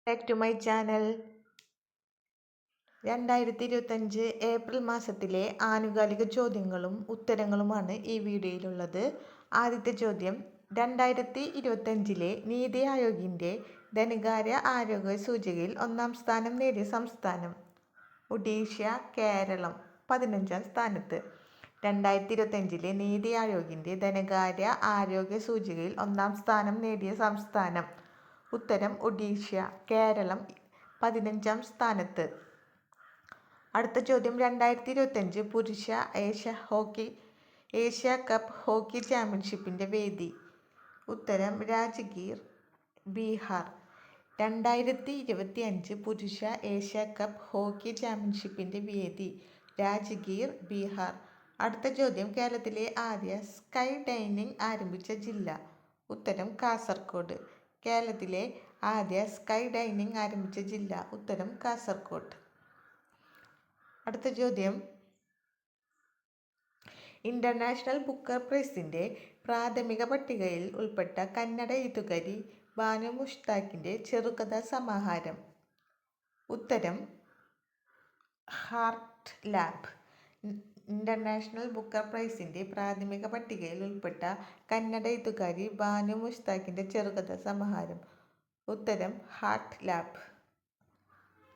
Back to my channel. 2025 April മാസത്തിലെ ആനുകാലിക ചോദ്യങ്ങളും ഉത്തരങ്ങളുമാണ് ഈ വീഡിയോയിലുള്ളത്. ആദ്യത്തെ ചോദ്യം, 2025 നീതി ആയോഗിൻ്റെ ധനകാര്യ ആരോഗ്യ സൂചികയിൽ 1-ാം സ്ഥാനം നേടിയ സംസ്ഥാനം? ഒഡീഷ. കേരളം 15-ാം സ്ഥാനത്ത്. 2025 നീതി ആയോഗിൻ്റെ ധനകാര്യ ആരോഗ്യ സൂചികയിൽ 1-ാം സ്ഥാനം നേടിയ സംസ്ഥാനം? ഉത്തരം ഒഡീഷ. കേരളം 15-ാം സ്ഥാനത്ത്. അടുത്ത ചോദ്യം, 2025 പുരുഷ ഏഷ്യ കപ്പ് ഹോക്കി ചാമ്പ്യൻഷിപ്പിൻ്റെ വേദി? ഉത്തരം രാജ്ഗീർ, ബീഹാർ. 2025 പുരുഷ ഏഷ്യ കപ്പ് ഹോക്കി ചാമ്പ്യൻഷിപ്പിൻ്റെ വേദി? രാജ്ഗീർ, ബീഹാർ. അടുത്ത ചോദ്യം, കേരളത്തിലെ ആദ്യ സ്കൈ ഡൈനിങ് ആരംഭിച്ച ജില്ല? ഉത്തരം കാസർഗോഡ്. കേരളത്തിലെ ആദ്യ സ്കൈ ഡൈനിങ് ആരംഭിച്ച ജില്ല? ഉത്തരം കാസർഗോഡ്. അടുത്ത ചോദ്യം, ഇന്റർനാഷണൽ ബുക്കർ പ്രൈസിൻ്റെ പ്രാഥമിക പട്ടികയിൽ ഉൾപ്പെട്ട കന്നഡ എഴുത്തുകാരി ബാനു മുഷ്താഖിൻ്റെ ചെറുകഥാ സമാഹാരം? ഉത്തരം ഹാർട്ട് ലാബ്. ഇന്റർനാഷണൽ ബുക്കർ പ്രൈസിൻ്റെ പ്രാഥമിക പട്ടികയിൽ ഉൾപ്പെട്ട കന്നഡ എഴുത്തുകാരി ബാനു മുഷ്താഖിൻ്റെ ചെറുകഥാ സമാഹാരം? ഉത്തരം ഹാർട്ട് ലാബ്.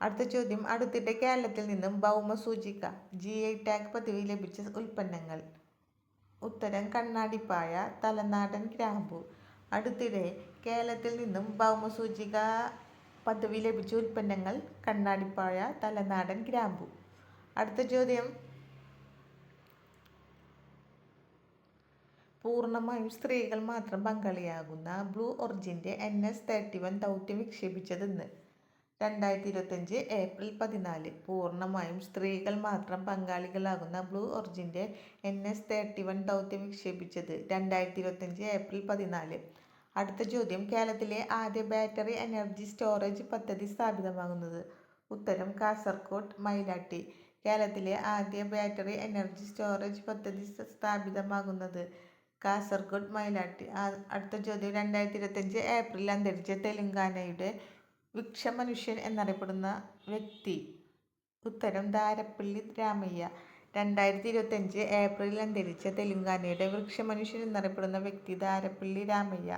അടുത്ത ചോദ്യം, അടുത്തിടെ കേരളത്തിൽ നിന്നും ഭൗമസൂചിക GI ടാഗ് പദവി ലഭിച്ച ഉൽപ്പന്നങ്ങൾ? ഉത്തരം കണ്ണാടിപ്പായ, തലനാടൻ ഗ്രാമ്പു. അടുത്തിടെ കേരളത്തിൽ നിന്നും ഭൗമസൂചിക പദവി ലഭിച്ച ഉൽപ്പന്നങ്ങൾ: കണ്ണാടിപ്പായ, തലനാടൻ ഗ്രാമ്പു. അടുത്ത ചോദ്യം, പൂർണ്ണമായും സ്ത്രീകൾ മാത്രം പങ്കാളിയാകുന്ന ബ്ലൂ ഒറിജിൻ്റെ NS-31 ദൗത്യം വിക്ഷേപിച്ചതെന്ന്? 2025 ഏപ്രിൽ 14. പൂർണ്ണമായും സ്ത്രീകൾ മാത്രം പങ്കാളികളാകുന്ന ബ്ലൂ ഒറിജിൻ്റെ NS-31 ദൗത്യം വിക്ഷേപിച്ചത് 2025 ഏപ്രിൽ 14. അടുത്ത ചോദ്യം, കേരളത്തിലെ ആദ്യ ബാറ്ററി എനർജി സ്റ്റോറേജ് പദ്ധതി സ്ഥാപിതമാകുന്നത്? ഉത്തരം കാസർഗോഡ്, മയിലാട്ടി. കേരളത്തിലെ ആദ്യ ബാറ്ററി എനർജി സ്റ്റോറേജ് പദ്ധതി സ്ഥാപിതമാകുന്നത്? കാസർഗോഡ്, മയിലാട്ടി. അടുത്ത ചോദ്യം, 2025 ഏപ്രിൽ അന്തരിച്ച തെലുങ്കാനയുടെ വൃക്ഷമനുഷ്യൻ എന്നറിയപ്പെടുന്ന വ്യക്തി? ഉത്തരം ധാരപ്പള്ളി രാമയ്യ. 2025 ഏപ്രിൽ അന്തരിച്ച തെലുങ്കാനയുടെ വൃക്ഷമനുഷ്യൻ എന്നറിയപ്പെടുന്ന വ്യക്തി ധാരപ്പള്ളി രാമയ്യ.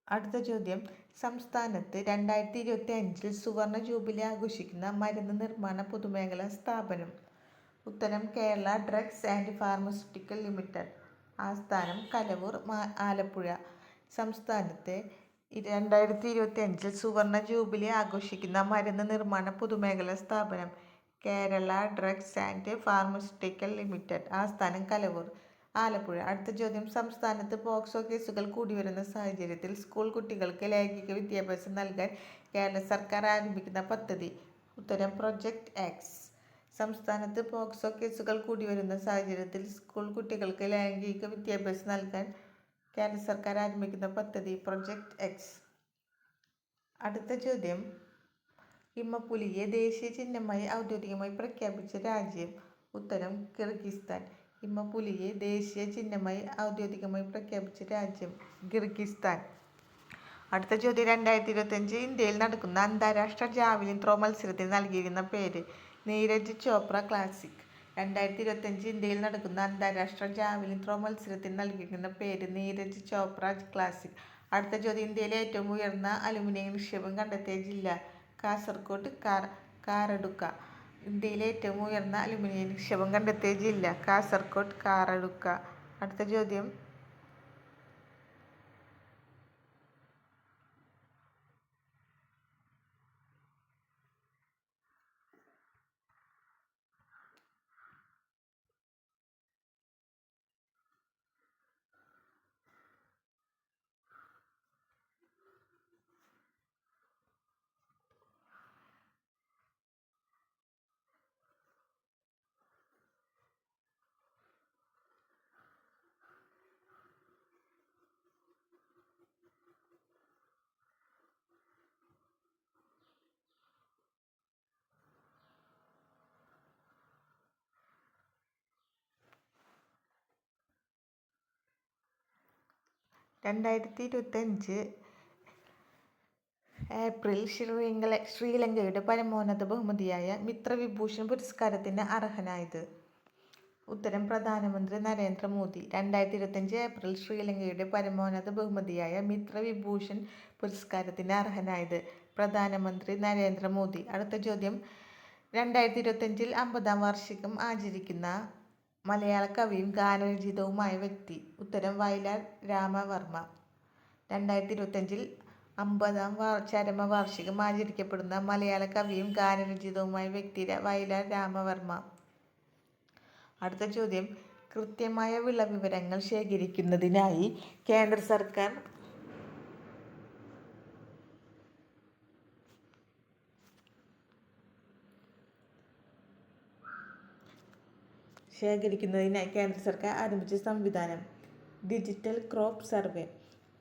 അടുത്ത ചോദ്യം, സംസ്ഥാനത്ത് 2025 സുവർണ ജൂബിലി ആഘോഷിക്കുന്ന മരുന്ന് നിർമ്മാണ പൊതുമേഖലാ സ്ഥാപനം? ഉത്തരം Kerala drugs and pharmaceutical limited. ആസ്ഥാനം കലവൂർ, ആലപ്പുഴ. സംസ്ഥാനത്ത് 2025 സുവർണ ജൂബിലി ആഘോഷിക്കുന്ന മരുന്ന് നിർമ്മാണ പൊതുമേഖലാ സ്ഥാപനം? Kerala drugs and pharmaceutical limited. ആസ്ഥാനം കലവൂർ, ആലപ്പുഴ. അടുത്ത ചോദ്യം, സംസ്ഥാനത്ത് പോക്സോ കേസുകൾ കൂടിവരുന്ന സാഹചര്യത്തിൽ സ്കൂൾ കുട്ടികൾക്ക് ലൈംഗിക വിദ്യാഭ്യാസം നൽകാൻ കേരള സർക്കാർ ആരംഭിക്കുന്ന പദ്ധതി? ഉത്തരം പ്രൊജക്റ്റ് എക്സ്. സംസ്ഥാനത്ത് പോക്സോ കേസുകൾ കൂടിവരുന്ന സാഹചര്യത്തിൽ സ്കൂൾ കുട്ടികൾക്ക് ലൈംഗിക വിദ്യാഭ്യാസം നൽകാൻ കേരള സർക്കാർ ആരംഭിക്കുന്ന പദ്ധതി? Project X. അടുത്ത ചോദ്യം, ഹിമപ്പുലിയെ ദേശീയ ചിഹ്നമായി ഔദ്യോഗികമായി പ്രഖ്യാപിച്ച രാജ്യം? ഉത്തരം കിർഗിസ്ഥാൻ. ഹിമപ്പുലിയെ ദേശീയ ചിഹ്നമായി ഔദ്യോഗികമായി പ്രഖ്യാപിച്ച രാജ്യം? കിർഗിസ്ഥാൻ. അടുത്ത ചോദ്യം, 2025 ഇന്ത്യയിൽ നടക്കുന്ന അന്താരാഷ്ട്ര ജാവലിൻ ത്രോ മത്സരത്തിന് നൽകിയിരിക്കുന്ന പേര്? നീരജ് ചോപ്ര ക്ലാസിക്. 2025 ഇന്ത്യയിൽ നടക്കുന്ന അന്താരാഷ്ട്ര ജാവലിൻ ത്രോ മത്സരത്തിന് നൽകിയിരിക്കുന്ന പേര്? നീരജ് ചോപ്ര ക്ലാസിക്. അടുത്ത ചോദ്യം, ഇന്ത്യയിലെ ഏറ്റവും ഉയർന്ന അലുമിനിയം നിക്ഷേപം കണ്ടെത്തിയ ജില്ല? കാസർഗോഡ്, കാറഡുക്ക. ഇന്ത്യയിലെ ഏറ്റവും ഉയർന്ന അലുമിനിയം നിക്ഷേപം കണ്ടെത്തിയ ജില്ല? കാസർഗോഡ്, കാറഡുക്ക. അടുത്ത ചോദ്യം, രണ്ടായിരത്തി ഏപ്രിൽ ശ്രീലങ്കയുടെ പരമോന്നത ബഹുമതിയായ മിത്രവിഭൂഷൺ പുരസ്കാരത്തിന് അർഹനായത്? ഉത്തരം പ്രധാനമന്ത്രി നരേന്ദ്രമോദി. 2025 ഏപ്രിൽ ശ്രീലങ്കയുടെ പരമോന്നത ബഹുമതിയായ മിത്രവിഭൂഷൺ പുരസ്കാരത്തിന് അർഹനായത് പ്രധാനമന്ത്രി നരേന്ദ്രമോദി. അടുത്ത ചോദ്യം. 2025 50-ാം വാർഷികം ആചരിക്കുന്ന മലയാള കവിയും ഗാനരചയിതാവുമായ വ്യക്തി? ഉത്തരം വയലാർ രാമവർമ്മ. 2025 50-ാം ചരമവാർഷികം ആചരിക്കപ്പെടുന്ന മലയാള കവിയും ഗാനരചയിതാവുമായ വ്യക്തി വയലാർ രാമവർമ്മ. അടുത്ത ചോദ്യം. കൃത്യമായ വിളവിവരങ്ങൾ ശേഖരിക്കുന്നതിനായി കേന്ദ്ര സർക്കാർ ആരംഭിച്ച സംവിധാനം? Digital crop survey.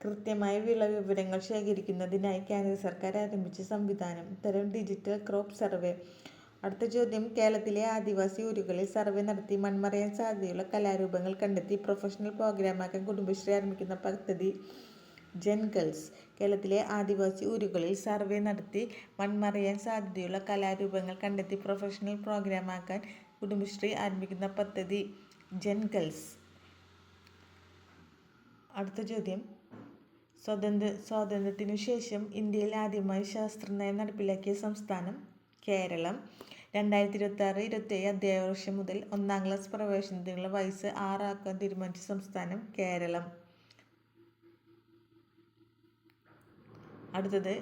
കൃത്യമായ വിളവിവരങ്ങൾ ശേഖരിക്കുന്നതിനായി കേന്ദ്ര സർക്കാർ ആരംഭിച്ച സംവിധാനം? ഉത്തരം ഡിജിറ്റൽ ക്രോപ്പ് സർവേ. അടുത്ത ചോദ്യം. കേരളത്തിലെ ആദിവാസി ഊരുകളിൽ സർവേ നടത്തി മൺമറയാൻ സാധ്യതയുള്ള കലാരൂപങ്ങൾ കണ്ടെത്തി പ്രൊഫഷണൽ പ്രോഗ്രാമാക്കാൻ കുടുംബശ്രീ ആരംഭിക്കുന്ന പദ്ധതി ജൻഗൾസ്. കേരളത്തിലെ ആദിവാസി ഊരുകളിൽ സർവേ നടത്തി മൺമറയാൻ സാധ്യതയുള്ള കലാരൂപങ്ങൾ കണ്ടെത്തി പ്രൊഫഷണൽ പ്രോഗ്രാമാക്കാൻ കുടുംബശ്രീ ആരംഭിക്കുന്ന പദ്ധതി ജൻഗൾസ്. അടുത്ത ചോദ്യം. സ്വാതന്ത്ര്യത്തിനു ശേഷം ഇന്ത്യയിൽ ആദ്യമായി ശാസ്ത്രനയം നടപ്പിലാക്കിയ സംസ്ഥാനം? കേരളം. 2026-27 അധ്യയന വർഷം മുതൽ 1-ാം ക്ലാസ് പ്രവേശനത്തിനുള്ള വയസ്സ് 6 ആക്കാൻ തീരുമാനിച്ച സംസ്ഥാനം? കേരളം. അടുത്തത്.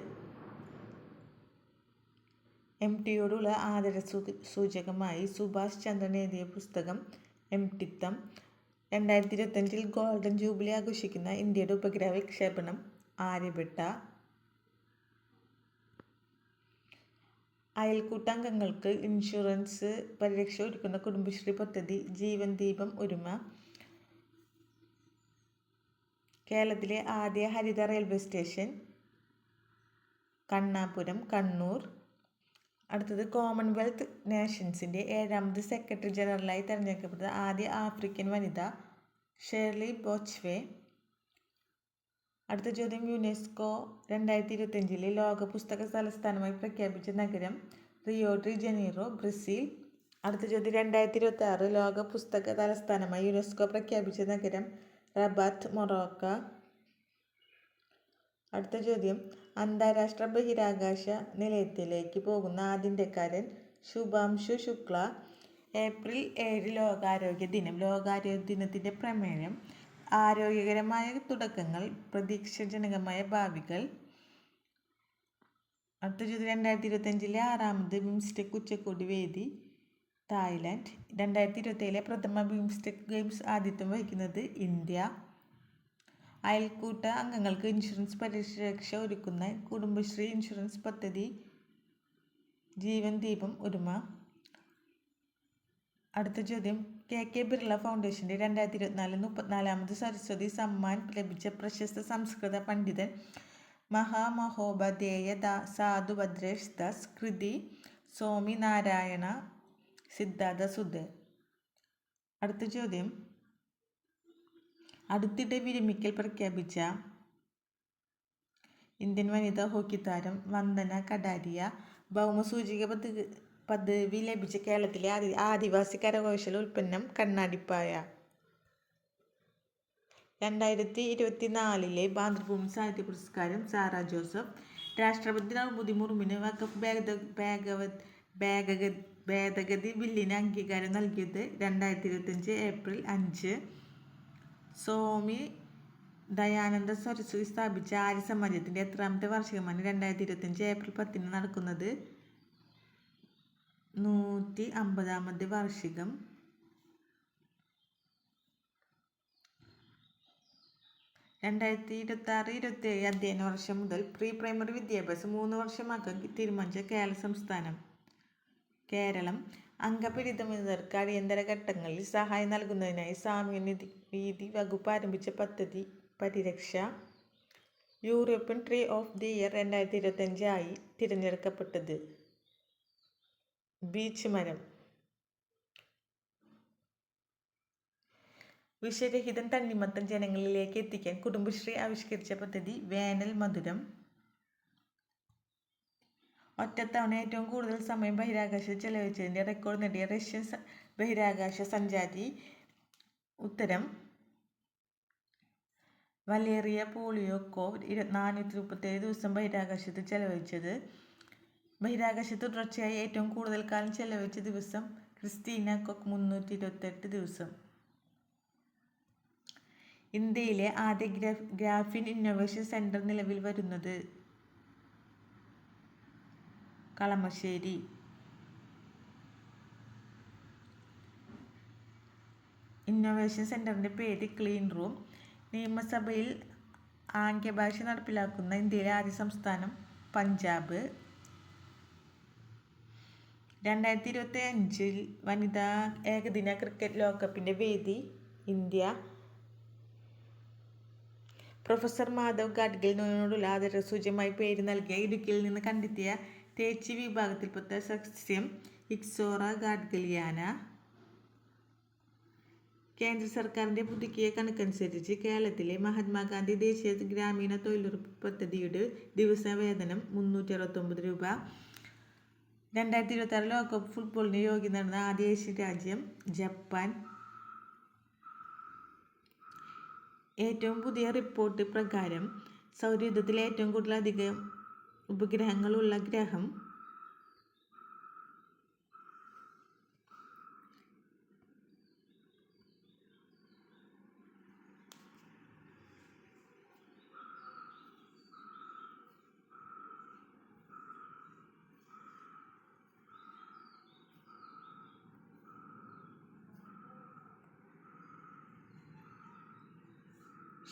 MTയോടുള്ള ആദരസൂചകമായി സുഭാഷ് ചന്ദ്രൻ എഴുതിയ പുസ്തകം എംടിത്തം. 2025 ഗോൾഡൻ ജൂബിലി ആഘോഷിക്കുന്ന ഇന്ത്യയുടെ ഉപഗ്രഹ വിക്ഷേപണം? ആര്യഭട്ട. അയൽക്കൂട്ടാംഗങ്ങൾക്ക് ഇൻഷുറൻസ് പരിരക്ഷ ഒരുക്കുന്ന കുടുംബശ്രീ പദ്ധതി ജീവൻ ദീപം ഒരുമ. കേരളത്തിലെ ആദ്യ ഹരിത റെയിൽവേ സ്റ്റേഷൻ? കണ്ണാപുരം, കണ്ണൂർ. അടുത്തത്. കോമൺവെൽത്ത് നേഷൻസിൻ്റെ 7ാമത് സെക്രട്ടറി ജനറലായി തെരഞ്ഞെടുക്കപ്പെട്ട ആദ്യ ആഫ്രിക്കൻ വനിത? ഷേർലി ബോച്ച്വേ. അടുത്ത ചോദ്യം. യുനെസ്കോ 2025 ലോക പുസ്തക തലസ്ഥാനമായി പ്രഖ്യാപിച്ച നഗരം? Rio de Janeiro, Brazil. അടുത്ത ചോദ്യം. 2026 ലോക പുസ്തക തലസ്ഥാനമായി യുനെസ്കോ പ്രഖ്യാപിച്ച നഗരം? Rabat, Morocco. അടുത്ത ചോദ്യം. അന്താരാഷ്ട്ര ബഹിരാകാശ നിലയത്തിലേക്ക് പോകുന്ന ആദ്യ ഇന്ത്യക്കാരൻ? ശുഭാംശു ശുക്ല. ഏപ്രിൽ 7 ലോകാരോഗ്യ ദിനം. ലോകാരോഗ്യ ദിനത്തിൻ്റെ പ്രമേയം? ആരോഗ്യകരമായ തുടക്കങ്ങൾ, പ്രതീക്ഷാജനകമായ ഭാവികൾ. അടുത്ത ചോദ്യം. 2025 6ാമത് ബിംസ്റ്റെക് ഉച്ചകോടി വേദി? തായ്ലൻഡ്. 2027 പ്രഥമ ബിംസ്റ്റെക് ഗെയിംസ് ആതിഥ്യം വഹിക്കുന്നത്? ഇന്ത്യ. അയൽക്കൂട്ട അംഗങ്ങൾക്ക് ഇൻഷുറൻസ് പരിരക്ഷ ഒരുക്കുന്ന കുടുംബശ്രീ ഇൻഷുറൻസ് പദ്ധതി ജീവൻ ദീപം ഒരുമ. അടുത്ത ചോദ്യം. KK ബിർള ഫൗണ്ടേഷൻ്റെ 2024 34ാമത് സരസ്വതി സമ്മാൻ ലഭിച്ച പ്രശസ്ത സംസ്കൃത പണ്ഡിതൻ? മഹാമഹോപാധ്യായ സാധു ഭദ്രേഷ് ദാസ്. കൃതി? സ്വാമി നാരായണ സിദ്ധാർത്ഥ സുധർ. അടുത്ത ചോദ്യം. അടുത്തിടെ വിരമിക്കൽ പ്രഖ്യാപിച്ച ഇന്ത്യൻ വനിതാ ഹോക്കി താരം വന്ദന കടാരിയ. ഭൗമസൂചിക പദവി ലഭിച്ച കേരളത്തിലെ ആദിവാസി കരകൗശല ഉൽപ്പന്നം? കണ്ണാടിപ്പായ. 2024 മാതൃഭൂമി സാഹിത്യ പുരസ്കാരം? സാറ ജോസഫ്. രാഷ്ട്രപതി ദ്രൗപദി മുർമുവിന് വഖഫ് ഭേദഗതി ബില്ലിന് അംഗീകാരം നൽകിയത്? 2025 ഏപ്രിൽ 5. സ്വാമി ദയാനന്ദ സരസ്വതി സ്ഥാപിച്ച ആര്യ സമാജത്തിൻ്റെ എത്രാമത്തെ വാർഷികമാണ് 2025 ഏപ്രിൽ 10 നടക്കുന്നത്? 150ാമത് വാർഷികം. 2026-27 അധ്യയന വർഷം മുതൽ പ്രീ പ്രൈമറി വിദ്യാഭ്യാസം 3 വർഷമാക്കാൻ തീരുമാനിച്ച കേരള സംസ്ഥാനം? കേരളം. അംഗപരിമിതർക്ക് അടിയന്തര ഘട്ടങ്ങളിൽ സഹായം നൽകുന്നതിനായി സാമൂഹ്യനീതി വകുപ്പ് ആരംഭിച്ച പദ്ധതി പരിരക്ഷ. European tree of the year 2025 ആയി തിരഞ്ഞെടുക്കപ്പെട്ടത്? ബീച്ച് മരം. വിഷരഹിതം തണ്ണിമത്തൻ ജനങ്ങളിലേക്ക് എത്തിക്കാൻ കുടുംബശ്രീ ആവിഷ്കരിച്ച പദ്ധതി? വേനൽ മധുരം. ഒറ്റത്തവണ ഏറ്റവും കൂടുതൽ സമയം ബഹിരാകാശത്ത് ചെലവഴിച്ചതിൻ്റെ റെക്കോർഡ് നേടിയ റഷ്യൻ ബഹിരാകാശ സഞ്ചാരി. ഉത്തരം വലേറിയ പോളിയോക്കോവ്. 437 ദിവസം ബഹിരാകാശത്ത് ചെലവഴിച്ചത്. ബഹിരാകാശത്ത് തുടർച്ചയായി ഏറ്റവും കൂടുതൽ കാലം ചെലവഴിച്ച ദിവസം ക്രിസ്റ്റീന കൊക്ക് 328 ദിവസം. ഇന്ത്യയിലെ ആദ്യ ഗ്രാഫീൻ ഇന്നൊവേഷൻ സെന്റർ നിലവിൽ വരുന്നത് കളമശ്ശേരി. ഇന്നൊവേഷൻ സെന്ററിന്റെ പേര് ക്ലീൻ റൂം. നിയമസഭയിൽ ആംഗ്യഭാഷ നടപ്പിലാക്കുന്ന ഇന്ത്യയിലെ ആദ്യ സംസ്ഥാനം പഞ്ചാബ്. 2025 വനിതാ ഏകദിന ക്രിക്കറ്റ് ലോകകപ്പിന്റെ വേദി ഇന്ത്യ. പ്രൊഫസർ മാധവ് ഗാഡ്ഗിലിനോടുള്ള ആദരസൂചകമായി പേര് നൽകിയ ഇടുക്കിയിൽ നിന്ന് കണ്ടെത്തിയ തേച്ചി വിഭാഗത്തിൽപ്പെട്ട സസ്യം ഇക്സോറ ഗാഡ്ഗിലിയാന. കേന്ദ്ര സർക്കാരിന്റെ പുതുക്കിയ കണക്കനുസരിച്ച് കേരളത്തിലെ മഹാത്മാഗാന്ധി ദേശീയ ഗ്രാമീണ തൊഴിലുറപ്പ് പദ്ധതിയുടെ ദിവസവേതനം 369 രൂപ. 2026 ലോകകപ്പ് ഫുട്ബോളിന് യോഗ്യത നേടുന്ന ആദ്യ ഏഷ്യൻ രാജ്യം ജപ്പാൻ. ഏറ്റവും പുതിയ റിപ്പോർട്ട് പ്രകാരം സൗരയൂഥത്തിലെ ഏറ്റവും കൂടുതൽ അധികം ഉപഗ്രഹങ്ങളുള്ള ഗ്രഹം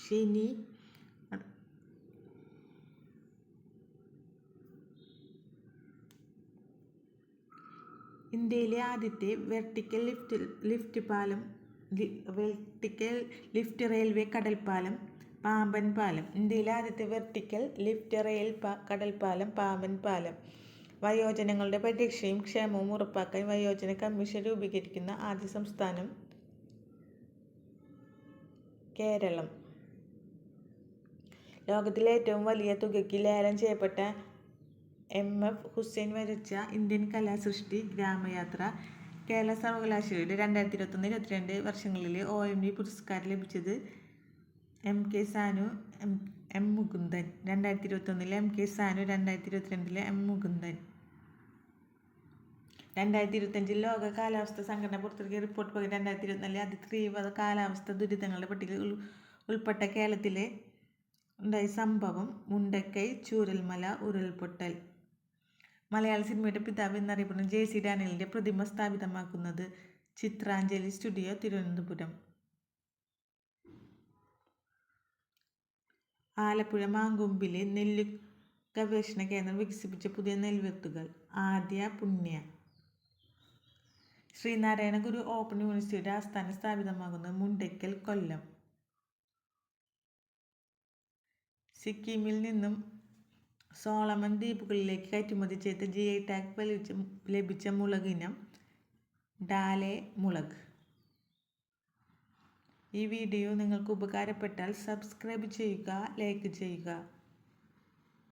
ശനി. ഇന്ത്യയിലെ ആദ്യത്തെ വെർട്ടിക്കൽ ലിഫ്റ്റ് റെയിൽവേ കടൽപ്പാലം പാമ്പൻ പാലം. ഇന്ത്യയിലെ ആദ്യത്തെ വെർട്ടിക്കൽ ലിഫ്റ്റ് റെയിൽ കടൽപ്പാലം പാമ്പൻ പാലം. വയോജനങ്ങളുടെ പരിരക്ഷയും ക്ഷേമവും ഉറപ്പാക്കാൻ വയോജന കമ്മീഷൻ രൂപീകരിക്കുന്ന ആദ്യ സംസ്ഥാനം കേരളം. ലോകത്തിലെ ഏറ്റവും വലിയ തുകയ്ക്ക് ലേലം ചെയ്യപ്പെട്ട MF ഹുസൈൻ വരച്ച ഇന്ത്യൻ കലാസൃഷ്ടി ഗ്രാമയാത്ര. കേരള സർവകലാശാലയുടെ 2021-22 വർഷങ്ങളിലെ OMD പുരസ്കാരം ലഭിച്ചത് MK Sanu, M Mukundan. 2021 MK Sanu, 2022 M Mukundan. 2025 ലോക കാലാവസ്ഥാ സംഘടന പുറത്തിറക്കിയ റിപ്പോർട്ട് പ്രകാരം 2024 അതിതീവ്ര കാലാവസ്ഥാ ദുരിതങ്ങളുടെ പട്ടികയിൽ ഉൾപ്പെട്ട കേരളത്തിലെ ഉണ്ടായ സംഭവം മുണ്ടക്കൈ ചൂരൽമല ഉരുൾപൊട്ടൽ. മലയാള സിനിമയുടെ പിതാവ് എന്നറിയപ്പെടുന്ന JC ഡാനിയലിന്റെ പ്രതിമ സ്ഥാപിതമാക്കുന്നത് ചിത്രാഞ്ജലി സ്റ്റുഡിയോ, തിരുവനന്തപുരം. ആലപ്പുഴ മാങ്കൊമ്പിലെ നെല്ലു ഗവേഷണ കേന്ദ്രം വികസിപ്പിച്ച പുതിയ നെൽവിത്തുകൾ. ആദ്യ പുണ്യ. ശ്രീനാരായണ ഗുരു ഓപ്പൺ യൂണിവേഴ്സിറ്റിയുടെ ആസ്ഥാനം സ്ഥാപിതമാകുന്നത് മുണ്ടക്കൽ, കൊല്ലം. സിക്കിമിൽ നിന്നും സോളമൻ ദ്വീപുകളിലേക്ക് കയറ്റുമതി ചെയ്ത GI ടാഗ് ലഭിച്ച മുളകിനം ഡാലെ മുളക്. ഈ വീഡിയോ നിങ്ങൾക്ക് ഉപകാരപ്പെട്ടാൽ സബ്സ്ക്രൈബ് ചെയ്യുക, ലൈക്ക് ചെയ്യുക.